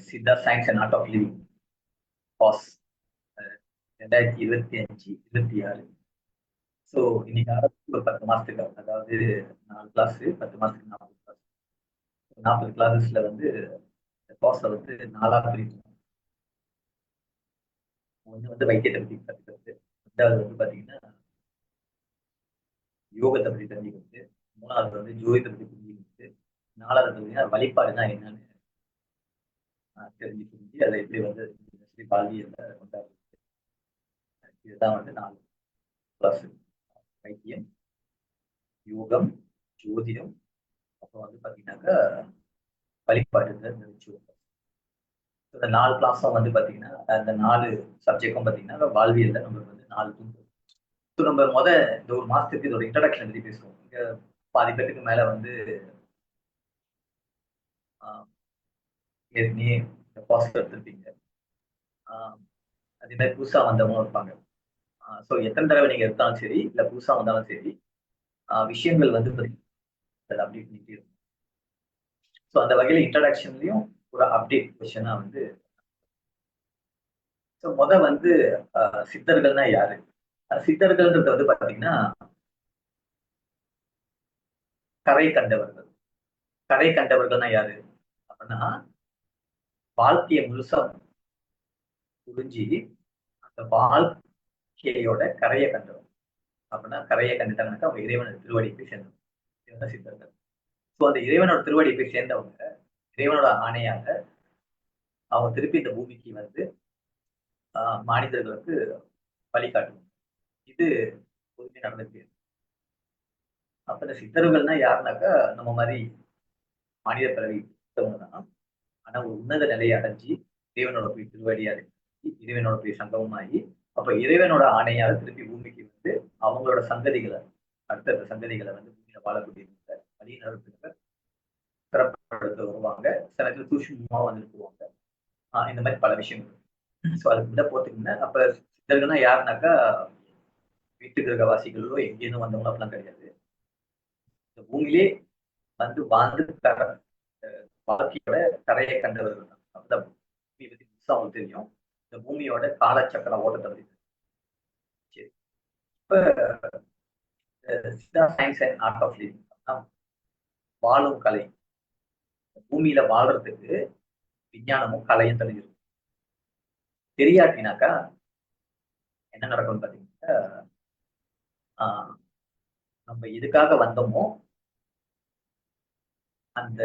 Siddha science and art of living pass 2025-26. So இன்னைக்கு ஆரம்பிச்சு ஒரு 10 மாசத்துக்கு, அதாவது 4 கிளாஸ், 10 மாசத்துக்கு 40 கிளாஸ். 40 கிளாஸஸ்ல வந்து கோர்ஸை வந்து 4 பிரிக்கணும். ஒன்று வந்து வைத்தியத்தை பற்றி கற்றுக்கிறது, ரெண்டாவது வந்து பார்த்தீங்கன்னா யோகத்தை பற்றி தெரிஞ்சுக்கிறது, மூணாவது வந்து ஜோதிடத்தை பற்றி தெரிஞ்சுக்கிறது, நாலாவது பார்த்தீங்கன்னா வழிபாடுனா என்னன்னு தெரிஞ்சு அதை எப்படி வந்து வாழ்வியல்ல கொண்டாடுறது. இதுதான் வந்து 4 கிளாஸ்: வைத்தியம், யோகம், ஜோதிடம், அப்புறம் வந்து பார்த்தீங்கன்னாக்கா வழிபாடு, இந்த ரிச்சுவல். இந்த 4 கிளாஸும் வந்து பார்த்தீங்கன்னா அந்த 4 சப்ஜெக்டும் பார்த்தீங்கன்னா வாழ்வியல்ல நம்மளுக்கு வந்து 4 தூண்டு. ஸோ நம்ம இந்த ஒரு மாசத்துக்கு இதோட இன்ட்ரடக்ஷன் பற்றி பேசுவோம். இங்க பாதி பேருக்கு மேல வந்து ஏற்கனவே இந்த கோர்ஸ் எடுத்திருப்பீங்க. அதே மாதிரி புதுசா வந்தவங்களும் இருப்பாங்க. ஸோ எத்தனை தடவை நீங்க எடுத்தாலும் சரி, இல்லை புதுசா வந்தாலும் சரி, விஷயங்கள் வந்து அப்டேட் பண்ணிட்டே இருக்கும். ஸோ அந்த வகையில இன்ட்ரடக்ஷன்லயும் ஒரு அப்டேட் கொஸ்டினா வந்து, ஸோ வந்து சித்தர்கள்னா யாரு? சித்தர்கள்ன்றது வந்து பாத்தீங்கன்னா கரை கண்டவர்கள். கரை கண்டவர்கள்னா யாரு அப்படின்னா, வாழ்க்கையை முழுசா புரிஞ்சு அந்த வாழ்க்கையோட கரையை கண்டவர். அப்படின்னா கரையை கண்டுட்டாங்கன்னாக்கா அவங்க இறைவனோட திருவடி போய் சேர்ந்தவங்க சித்தர்கள். ஸோ அந்த இறைவனோட திருவடி போய் சேர்ந்தவங்க இறைவனோட ஆணையாக அவங்க திருப்பி இந்த பூமிக்கு வந்து மனிதர்களுக்கு வழிகாட்டணும். இது பொதுமே நடந்துச்சு. அப்ப இந்த சித்தர்கள்னா யாருனாக்கா நம்ம மாதிரி மனித பிறவி தான். ஆனா ஒரு உன்னத நிலையை அடைஞ்சு இறைவனோட போய் திருவடி அடைஞ்சு இறைவனோட போய் சங்கமமாகி அப்ப இறைவனோட ஆணையாக திருப்பி பூமிக்கு வந்து அவங்களோட சங்கதிகளை, அடுத்த சங்கதிகளை வந்து பூமியில வாழக்கூடிய வழிநடத்துகிற சிறப்படுத்த வருவாங்க. சில பேர் சூஷ்மமா வந்துட்டு போவாங்க. இந்த மாதிரி பல விஷயங்கள். ஸோ அதுக்கு விட போத்துக்குங்க. அப்ப சித்தர்கள்னா யாருனாக்கா வீட்டுக்கு இருக்க வாசிகளோ எங்கேருந்து வந்தவங்களோ அப்படிலாம் கிடையாது. இந்த பூமியிலே வந்து வாழ்ந்து வாழ்க்கையோட கரையை கண்டவர்கள் தான். அப்பதான் பூமியை பத்தி புதுசா அவங்களுக்கு தெரியும். இந்த பூமியோட காலச்சக்கர ஓட்டத்தை பத்தி. சரி, இப்ப Siddha science and art of living, வாழும் கலை. பூமியில வாழ்றதுக்கு விஞ்ஞானமும் கலையும் தெரிஞ்சிருக்கும். தெரியாட்டினாக்கா என்ன நடக்கும்னு பாத்தீங்கன்னா, நம்ம எதுக்காக வந்தோமோ அந்த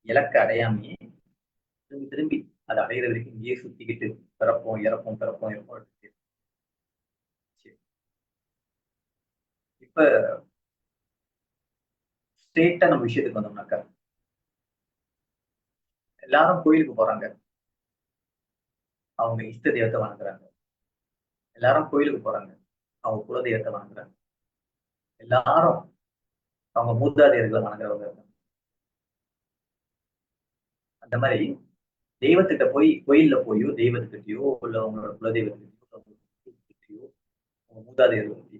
இலக்கை அடையாமையே திரும்பி திரும்பி அதை அடையிற வரைக்கும் இங்கேயே சுத்திக்கிட்டு பிறப்போம் இறப்போம் பிறப்போம் இறப்போம். இப்ப ஸ்ட்ரெயிட்டா நம்ம விஷயத்துக்கு வந்தோம்னாக்கா, எல்லாரும் கோயிலுக்கு போறாங்க, அவங்க இஷ்ட தெய்வத்தை வணங்குறாங்க. எல்லாரும் கோயிலுக்கு போறாங்க, அவங்க குல தெய்வத்தை வணங்குறாங்க. எல்லாரும் அவங்க மூதாதையர்களை வணங்குறவங்க. அந்த மாதிரி தெய்வத்திட்ட போய் கோயில்ல போயோ தெய்வத்துக்கிட்டயோ இல்ல அவங்களோட குலதெய்வத்திட்டயோ உங்க மூதாதையர்கள் பத்தி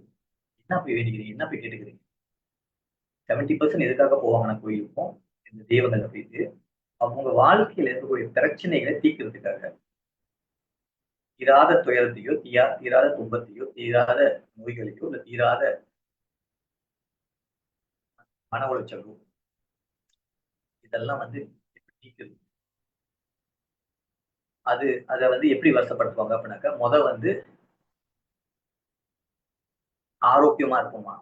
என்ன போய் வேண்டிக்கிறீங்க, என்ன போய் கேட்டுக்கிறீங்க? 70% எதுக்காக போவாங்கன்னா கோயிலுக்கும் இந்த தெய்வங்களை போயிட்டு அவங்க வாழ்க்கையில இருக்கக்கூடிய பிரச்சனைகளை தீர்க்கிறதுக்காக. தீராத துயரத்தையோ தீராத துன்பத்தையோ தீராத நோய்களையோ இல்ல தீராத மன உளைச்சலோ இதெல்லாம் வந்து எப்படி தீர்க்கிறது? அதை வந்து எப்படி வருஷப்படுத்துவாங்க அப்படின்னாக்கா, வந்து ஆரோக்கியமா இருக்குமா,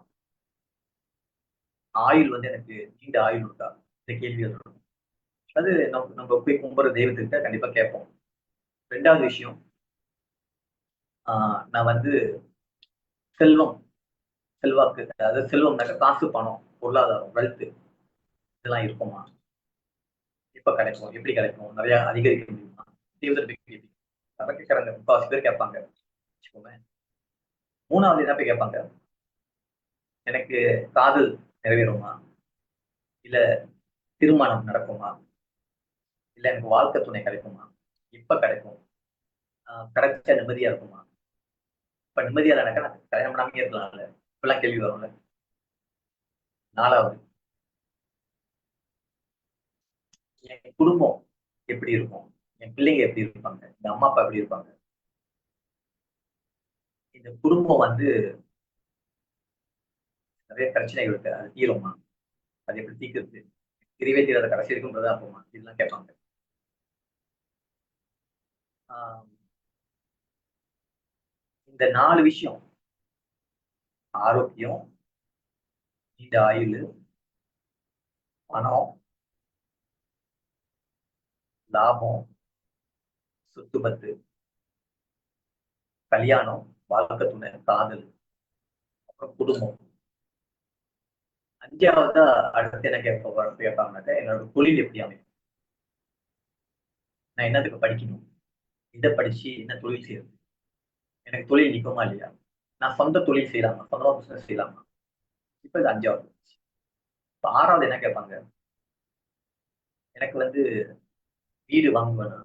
ஆயுள் வந்து எனக்கு நீண்ட ஆயுள் இருக்கா, இந்த கேள்விகள் இருக்கும். அது நம்ம போய் கும்புற தெய்வத்துக்கிட்ட கண்டிப்பா கேட்போம். ரெண்டாவது விஷயம், நான் வந்து செல்வம், செல்வாக்கு, அதாவது செல்வம்னாக்க காசு பணம் பொருளாதாரம் வெல்த் இதெல்லாம் இருக்குமா, எப்ப கிடைக்கும், எப்படி கிடைக்கும், நிறைய அதிகரிக்க முடியுமா, தெய்வத்தை கேள்வி அதை கேட்கறாங்க. முக்காவாசி பேர் கேட்பாங்க வச்சுக்கோங்க. மூணாவது என்ன போய் கேட்பாங்க, எனக்கு காதல் நிறைவேறுமா, இல்ல திருமணம் நடக்குமா, இல்ல எனக்கு வாழ்க்கை துணை கிடைக்குமா, இப்ப கிடைக்கும், கிடைச்சா நிம்மதியா இருக்குமா, இப்ப நிம்மதியா இல்லைனாக்கா நான் கல்யாணம் பண்ணாமே இருக்கலாம்ல, இப்பெல்லாம் கேள்வி வரும்ல. நாலாவது, என் குடும்பம் எப்படி இருக்கும், என் பிள்ளைங்க எப்படி இருப்பாங்க, எங்க அம்மா அப்பா எப்படி இருப்பாங்க, இந்த குடும்பம் வந்து நிறைய பிரச்சனைகள் இருக்கு, அது தீருமா, அது எப்படி தீர்க்கிறது, தெரியவே தெரியாத கடைசி இருக்குன்றதா அப்பமா இதெல்லாம் கேட்பாங்க. ஆஹ் இந்த 4 விஷயம், ஆரோக்கியம், நீண்ட ஆயுள், பணம், லாபம், சொத்து பத்து, கல்யாணம், வாழ்க்கை துணை, காதல், அப்புறம் குடும்பம். 5வதா அடுத்து என்ன கேட்பாங்கன்னாக்க என்னோட தொழில் எப்படி அமையும், நான் என்னத்துக்கு படிக்கணும், இதை படிச்சு என்ன தொழில் செய்யறது, எனக்கு தொழில் நிக்குமா இல்லையா, நான் சொந்த தொழில் செய்யலாமா, சொந்தமா பிசினஸ் செய்யலாமா. இப்ப இது 5வது. இப்ப 6வது என்ன கேட்பாங்க, எனக்கு வந்து வீடு வாங்குவேனா,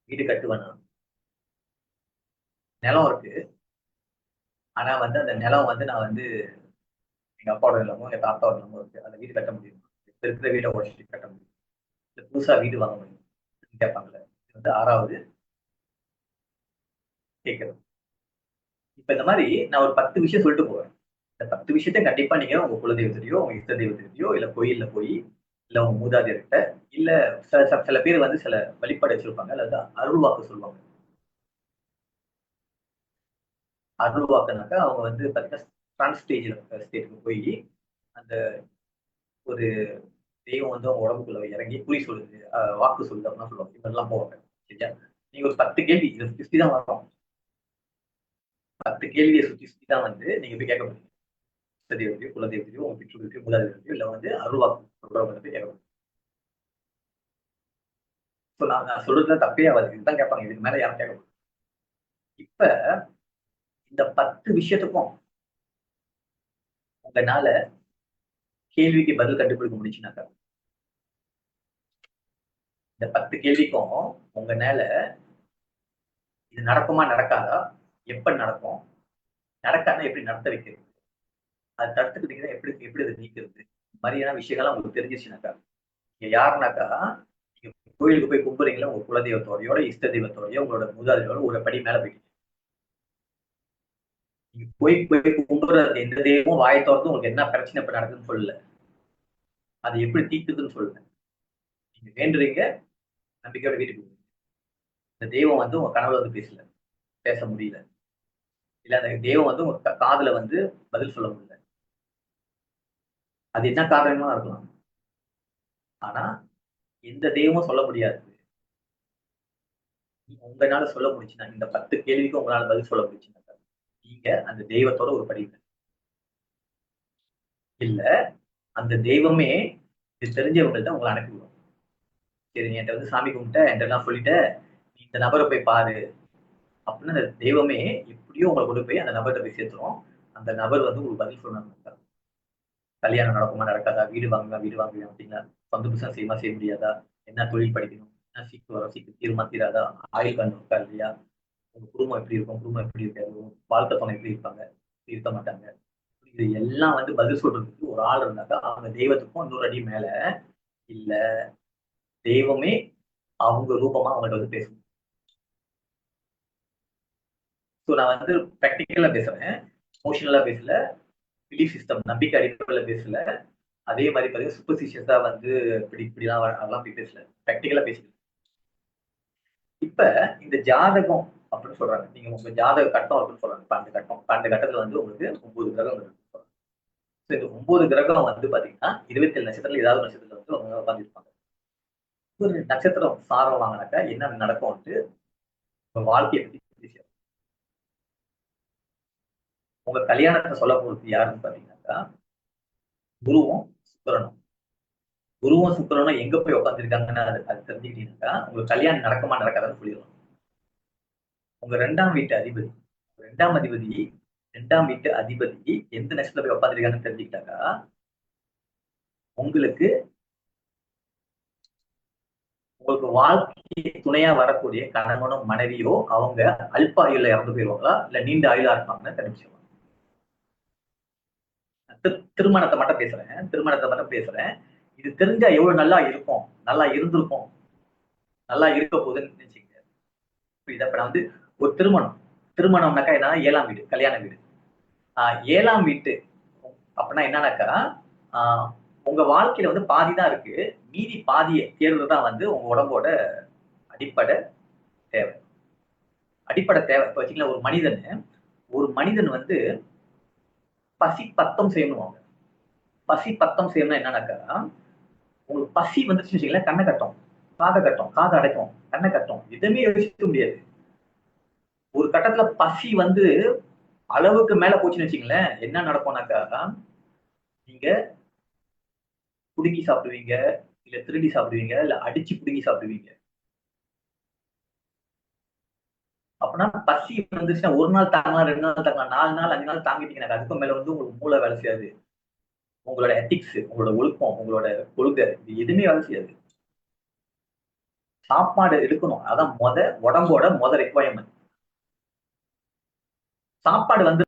வீடு கட்டுவேனா, நிலம் இருக்கு. ஆனா வந்து அந்த நிலம் வந்து நான் வந்து எங்க அப்பாவோட நிலமோ எங்க தாத்தாவோட நிலமோ இருக்கு, அந்த வீடு கட்ட முடியும், இப்ப இருக்கிற வீட்டை உடச்சிட்டு கட்ட முடியும், இல்ல புதுசா வீடு வாங்க முடியும் கேட்பாங்கல்ல. இது வந்து 6வது கேட்கறது. இப்ப இந்த மாதிரி நான் ஒரு 10 விஷயம் சொல்லிட்டு போவேன். இந்த 10 விஷயத்த கண்டிப்பா நீங்க உங்க குலதெய்வத்திலயோ, உங்க இஷ்ட தெய்வத்திலயோ, இல்ல கோயில்ல போய், இல்ல உங்க மூதாதையர்கிட்ட, இல்ல சில பேர் வந்து சில வழிபாடு வச்சிருப்பாங்க. அல்லது அருள் வாக்கு சொல்லுவாங்க. அருள் வாக்குனாக்கா அவங்க வந்து பாத்தீங்கன்னா ஸ்டேட்டுக்கு போய் அந்த ஒரு தெய்வம் வந்து அவங்க உடம்புக்குள்ள இறங்கி குறி சொல்லுது, வாக்கு சொல்லுது அப்படின்னா சொல்லுவாங்க. இப்படிலாம் போவாங்க. சரியா? நீங்க ஒரு 10 கேள்வி இதை சுத்தி தான் வரும். 10 கேள்வியை சுத்தி சுத்தி தான் வந்து நீங்க போய் கேட்க முடியும். இஷ்ட தெய்வத்தையோ, குலதெய்வத்தையோ, உங்க பெற்றோர்களையோ, மூதாதையத்தையோ, இல்ல வந்து அருள் வாக்கு சொல்றவங்க போய் கேட்க முடியும். நான் சொல்றதுல தப்பே ஆகாது. இதுதான் கேட்பாங்க. இதுக்கு மேல யாரும் கேட்க மாட்டாங்க. இப்ப இந்த 10 விஷயத்துக்கும் உங்கனால கேள்விக்கு பதில் கண்டுபிடிக்க முடிச்சுனாக்கா, இந்த 10 கேள்விக்கும் உங்கனால இது நடக்குமா நடக்காதா, எப்ப நடக்கும், நடக்காம எப்படி நடத்த வைக்கிறது, அது தடுத்துக்கிட்டீங்கன்னா எப்படி எப்படி அதை நீக்கிறது, இந்த மாதிரியான விஷயங்கள்லாம் உங்களுக்கு தெரிஞ்சிச்சுனாக்கா, நீங்க யாருனாக்கா, நீங்க கோயிலுக்கு போய் கும்பிடுறீங்களா உங்க குலதெய்வத்தோடையோட, இஷ்ட தெய்வத்தோடயோ, உங்களோட மூதாதையோட ஒரு படி மேல போயிட்டீங்க. நீங்க போய் போய் கும்பிடுற எந்த தெய்வமும் வாயை திறந்து உங்களுக்கு என்ன பிரச்சனை இப்ப நடக்குதுன்னு சொல்லல. அது எப்படி தீர்க்குதுன்னு சொல்லுங்க. நீங்க வேண்டுறீங்க, நம்பிக்கையோட வீட்டுக்கு போங்க. இந்த தெய்வம் வந்து உங்க கனவுல வந்து பேசல, பேச முடியல. இல்ல அந்த தெய்வம் வந்து உங்க காதுல வந்து பதில் சொல்ல முடியல. அது என்ன காரணமா இருக்கலாம். ஆனா எந்த தெய்வமும் சொல்ல முடியாது. உங்களால சொல்ல முடிச்சுன்னா, இந்த 10 கேள்விக்கு உங்களால பதில் சொல்ல முடிச்சுன்னா, நீங்க அந்த தெய்வத்தோட ஒரு படி மேல. இல்ல அந்த தெய்வமே இது தெரிஞ்சவங்கள்ட்ட உங்கள அனுப்பிவிடும். சரி நீ என்ட்ட வந்து சாமி கும்பிட்ட, என்ட்ட எல்லாம் சொல்லிட்ட, நீ இந்த நபர போய் பாரு. அப்படின்னு அந்த தெய்வமே எப்படியோ உங்கள கொண்டு போய் அந்த நபர்ட்ட போய் சேர்த்துரும். அந்த நபர் வந்து உங்களுக்கு பதில் சொல்லணும். கல்யாணம் நடக்குமா நடக்காதா, வீடு வாங்குமா வீடு வாங்குவியா அப்படின்னா, சொந்த பிசினஸ் செய்யுமா செய்ய முடியாதா, என்ன தொழில் படிக்கணும், என்ன சீட்டு வரும் சீட்டு தீருமா தீராதா, ஆயுள் காலம் இருக்கா இல்லையா, உங்க குடும்பம் எப்படி இருக்கும், குடும்பம் எப்படி இருக்காது, உங்க வாழ்க்கை துணை எப்படி இருப்பாங்க, இருக்க மாட்டாங்க. இது எல்லாம் வந்து பதில் சொல்றதுக்கு ஒரு ஆள் இருந்தாக்கா, அவங்க தெய்வத்துக்கும் இன்னொரு அடி மேல, இல்ல தெய்வமே அவங்க ரூபமா அவங்கள்ட்ட வந்து பேசும். ஸோ நான் வந்து பிராக்டிக்கலா பேசுறேன், எமோஷனலா பேசல, பிலீஃப் சிஸ்டம் நம்பிக்கை அடிப்படையில பேசல. அதே மாதிரி பாத்தீங்கன்னா சூப்பர்ஸ்டிஷியஸா வந்து இப்படி இப்படிலாம் அதெல்லாம் போய் பேசல. பிராக்டிக்கலா பேசுறேன். இப்ப இந்த ஜாதகம் அப்படின்னு சொல்றாங்க. நீங்க உங்க ஜாதக கட்டம் அப்படின்னு சொல்றாங்க. 12 கட்டம். 12 கட்டத்துல வந்து உங்களுக்கு 9 கிரகம் இருக்கு. So இந்த 9 கிரகம் வந்து பாத்தீங்கன்னா 27 நட்சத்திரத்துல ஏதாவது ஒரு நட்சத்திரத்துல வந்து அவங்க உட்கார்ந்திருப்பாங்க. ஒரு நட்சத்திரம் சாரம் வாங்கினாக்கா என்ன நடக்கும்ட்டு உங்க வாழ்க்கையை பத்தி பேசுறோம். உங்க கல்யாணத்தை சொல்ல போறது யாருன்னு பாத்தீங்கன்னாக்கா குருவும் சுக்கிரனும். குருவும் சுக்கிரனும் எங்க போய் உட்கார்ந்திருக்காங்கன்னு அது அது தெரிஞ்சுக்கிட்டீங்கன்னாக்கா உங்களுக்கு கல்யாணம் நடக்குமா நடக்காதான்னு சொல்லிடலாம். உங்க 2ஆம் வீட்டு அதிபதி, 2ஆம் அதிபதி 2ஆம் வீட்டு அதிபதி எந்த நட்சத்திரத்துல போய் உட்கார்ந்திருக்காங்கன்னு தெரிஞ்சுக்கிட்டாக்கா, உங்களுக்கு உங்களுக்கு வாழ்க்கை துணையா வரக்கூடிய கணவனோ, மனைவியோ அவங்க அல்ப ஆயுள்ல இறந்து போயிருவாங்களா? இல்ல நீண்ட ஆயுளா இருப்பாங்கன்னு தெரிஞ்சுக்கலாம். திருமணத்தை மட்டும் பேசுறேன். திருமணத்தை மட்டும் பேசுறேன். இது தெரிஞ்சா எவ்வளவு நல்லா இருக்கும், நல்லா இருந்திருக்கும், நல்லா இருக்க போகுதுன்னு நினைச்சீங்க. இப்ப நான் வந்து ஒரு திருமணம், திருமணம்னாக்கா என்ன, 7ஆம் வீடு, கல்யாண வீடு. 7ஆம் வீட்டு அப்படின்னா என்னன்னாக்கா, ஆஹ் உங்க வாழ்க்கையில வந்து பாதி தான் இருக்கு. மீதி பாதியை தேர்வு தான் வந்து உங்க உடம்போட அடிப்படை தேவை. அடிப்படை தேவை. இப்ப வச்சுக்கலாம், ஒரு மனிதன் வந்து பசி பத்தம் செய்யணும். பசி பத்தம் செய்யணும்னா என்னன்னாக்கா, உங்களுக்கு பசி வந்துருச்சுன்னு வச்சுக்கங்களேன், கண்ணை கட்டும், காதை கட்டும், காதை அடைக்கும், கண்ணை கட்டும், எதுவுமே யோசிக்க முடியாது. ஒரு கட்டத்துல பசி வந்து அளவுக்கு மேல போச்சுன்னு வச்சுங்களேன், என்ன நடக்கும்னாக்கா, நீங்க புடுங்கி சாப்பிடுவீங்க, இல்ல திருடி சாப்பிடுவீங்க, இல்ல அடிச்சு புடுங்கி சாப்பிடுவீங்க. அப்பனா பசி வந்துருச்சுன்னா 1 நாள் தாங்கலாம், 2 நாள் தாங்கலாம், 4 நாள், 5 நாள் தாங்கிட்டீங்கன்னாக்கா, அதுக்கும் மேல வந்து உங்களுக்கு மூளை வேலை செய்யாது. உங்களோட எத்திக்ஸ், உங்களோட ஒழுக்கம், உங்களோட கொள்கை, இது எதுவுமே வேலை செய்யாது. சாப்பாடு எடுக்கணும். அதான் உடம்போட ரெக்வயர்மென்ட். சாப்பாடு வந்து